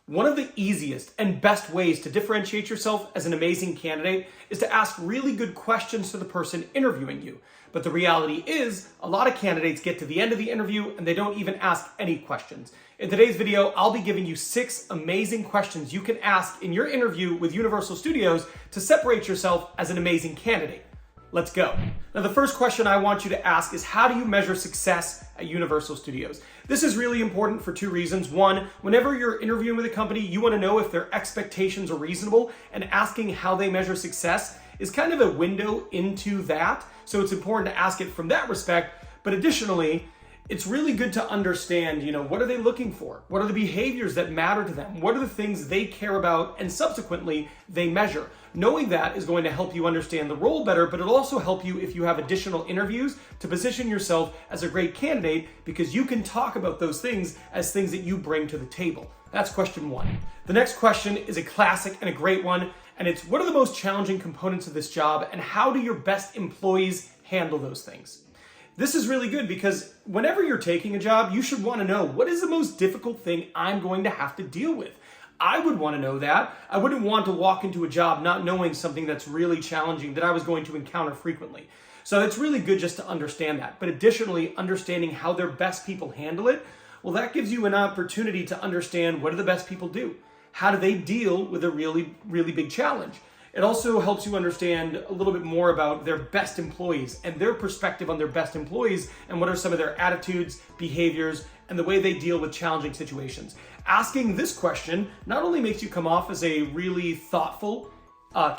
One of the easiest and best ways to differentiate yourself as an amazing candidate is to ask really good questions to the person interviewing you. But the reality is, a lot of candidates get to the end of the interview and they don't even ask any questions. In today's video, I'll be giving you 6 amazing questions you can ask in your interview with Universal Studios to separate yourself as an amazing candidate. Let's go. Now, the first question I want you to ask is, how do you measure success at Universal Studios? This is really important for 2 reasons. One, whenever you're interviewing with a company, you want to know if their expectations are reasonable, and asking how they measure success is kind of a window into that. So it's important to ask it from that respect. But additionally, it's really good to understand, what are they looking for? What are the behaviors that matter to them? What are the things they care about and subsequently they measure? Knowing that is going to help you understand the role better, but it'll also help you if you have additional interviews to position yourself as a great candidate, because you can talk about those things as things that you bring to the table. That's question 1. The next question is a classic and a great one, and it's, what are the most challenging components of this job, and how do your best employees handle those things? This is really good because whenever you're taking a job, you should want to know, what is the most difficult thing I'm going to have to deal with? I would want to know that. I wouldn't want to walk into a job not knowing something that's really challenging that I was going to encounter frequently. So it's really good just to understand that. But additionally, understanding how their best people handle it, well, that gives you an opportunity to understand, what do the best people do? How do they deal with a really, really big challenge? It also helps you understand a little bit more about their best employees and their perspective on their best employees, and what are some of their attitudes, behaviors, and the way they deal with challenging situations. Asking this question not only makes you come off as a really thoughtful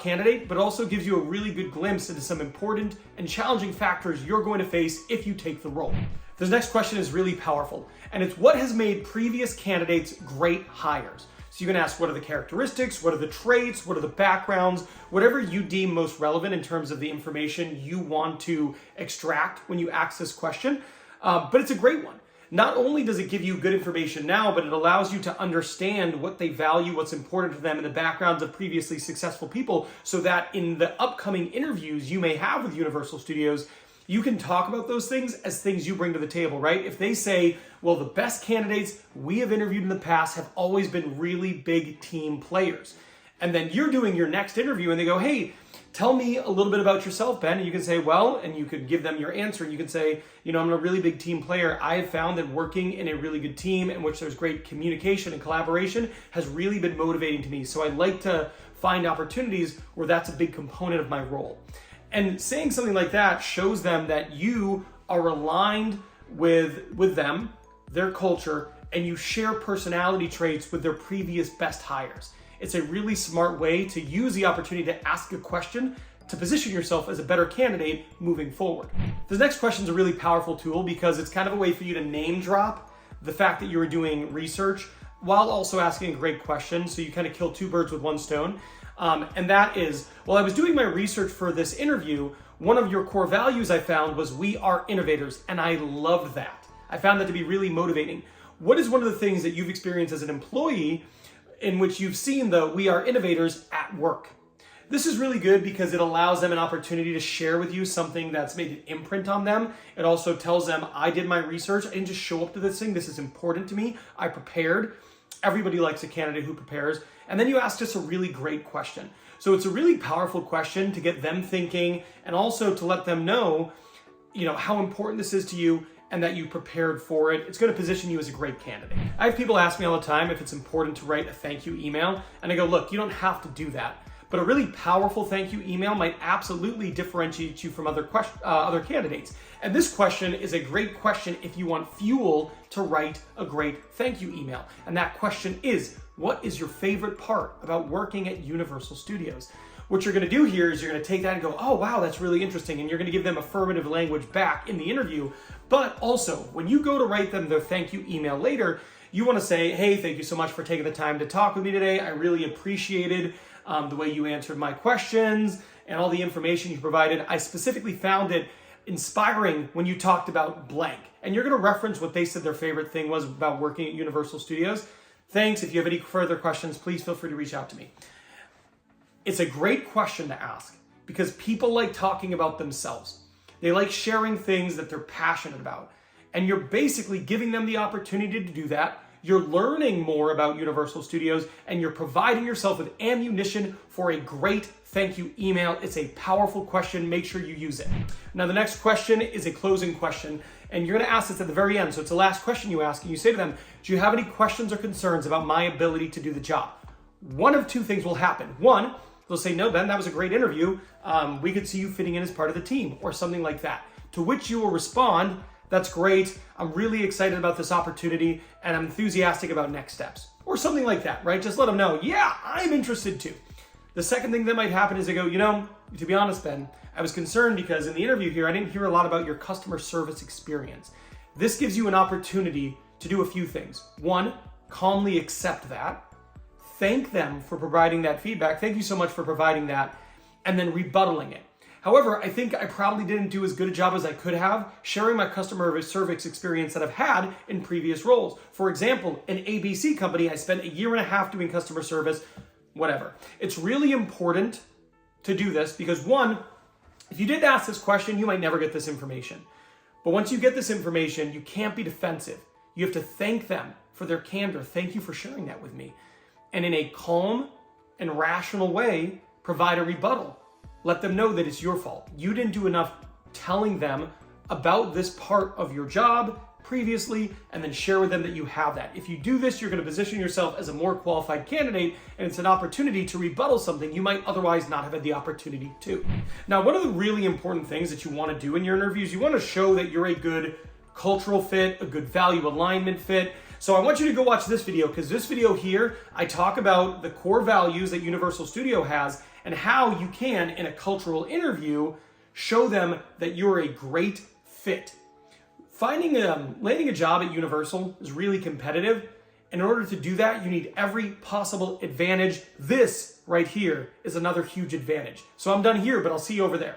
candidate, but also gives you a really good glimpse into some important and challenging factors you're going to face if you take the role. This next question is really powerful, and it's, what has made previous candidates great hires? So you can ask, what are the characteristics, what are the traits, what are the backgrounds, whatever you deem most relevant in terms of the information you want to extract when you ask this question. But it's a great one. Not only does it give you good information now, but it allows you to understand what they value, what's important to them, and the backgrounds of previously successful people, so that in the upcoming interviews you may have with Universal Studios, you can talk about those things as things you bring to the table, right? If they say, well, the best candidates we have interviewed in the past have always been really big team players. And then you're doing your next interview and they go, hey, tell me a little bit about yourself, Ben. And you can say, well, and you could give them your answer. And you can say, I'm a really big team player. I have found that working in a really good team in which there's great communication and collaboration has really been motivating to me. So I like to find opportunities where that's a big component of my role. And saying something like that shows them that you are aligned with them, their culture, and you share personality traits with their previous best hires. It's a really smart way to use the opportunity to ask a question to position yourself as a better candidate moving forward. This next question is a really powerful tool because it's kind of a way for you to name drop the fact that you were doing research while also asking a great question. So you kind of kill 2 birds with 1 stone. And that is, while I was doing my research for this interview, one of your core values I found was, we are innovators. And I loved that. I found that to be really motivating. What is one of the things that you've experienced as an employee in which you've seen the we are innovators at work? This is really good because it allows them an opportunity to share with you something that's made an imprint on them. It also tells them, I did my research. I didn't just show up to this thing. This is important to me. I prepared. Everybody likes a candidate who prepares. And then you ask just a really great question. So it's a really powerful question to get them thinking, and also to let them know, how important this is to you and that you prepared for it. It's going to position you as a great candidate. I have people ask me all the time if it's important to write a thank you email. And I go, look, you don't have to do that. But a really powerful thank you email might absolutely differentiate you from other candidates. And this question is a great question if you want fuel to write a great thank you email. And that question is, what is your favorite part about working at Universal Studios? What you're going to do here is you're going to take that and go, oh, wow, that's really interesting. And you're going to give them affirmative language back in the interview. But also, when you go to write them their thank you email later, you want to say, hey, thank you so much for taking the time to talk with me today. I really appreciated the way you answered my questions and all the information you provided. I specifically found it inspiring when you talked about blank. And you're going to reference what they said their favorite thing was about working at Universal Studios. Thanks. If you have any further questions, please feel free to reach out to me. It's a great question to ask because people like talking about themselves. They like sharing things that they're passionate about. And you're basically giving them the opportunity to do that. you're learning more about Universal Studios, and you're providing yourself with ammunition for a great thank you email. It's a powerful question. Make sure you use it. Now, the next question is a closing question, and you're going to ask this at the very end. So it's the last question you ask, and you say to them, do you have any questions or concerns about my ability to do the job? One of two things will happen. One, they'll say, no, Ben, that was a great interview. We could see you fitting in as part of the team, or something like that. To which you will respond, that's great. I'm really excited about this opportunity, and I'm enthusiastic about next steps, or something like that, right? Just let them know, yeah, I'm interested too. The second thing that might happen is they go, to be honest, Ben, I was concerned because in the interview here, I didn't hear a lot about your customer service experience. This gives you an opportunity to do a few things. One, calmly accept that. Thank them for providing that feedback. Thank you so much for providing that. And then rebuttaling it. However, I think I probably didn't do as good a job as I could have sharing my customer service experience that I've had in previous roles. For example, in ABC company, I spent 1.5 years doing customer service, whatever. It's really important to do this because one, if you did ask this question, you might never get this information. But once you get this information, you can't be defensive. You have to thank them for their candor. Thank you for sharing that with me. And in a calm and rational way, provide a rebuttal. Let them know that it's your fault. You didn't do enough telling them about this part of your job previously, and then share with them that you have that. If you do this, you're going to position yourself as a more qualified candidate, and it's an opportunity to rebuttal something you might otherwise not have had the opportunity to. Now, one of the really important things that you want to do in your interviews, you want to show that you're a good cultural fit, a good value alignment fit. So I want you to go watch this video, because this video here, I talk about the core values that Universal Studio has and how you can, in a cultural interview, show them that you're a great fit. Landing a job at Universal is really competitive. In order to do that, you need every possible advantage. This right here is another huge advantage. So I'm done here, but I'll see you over there.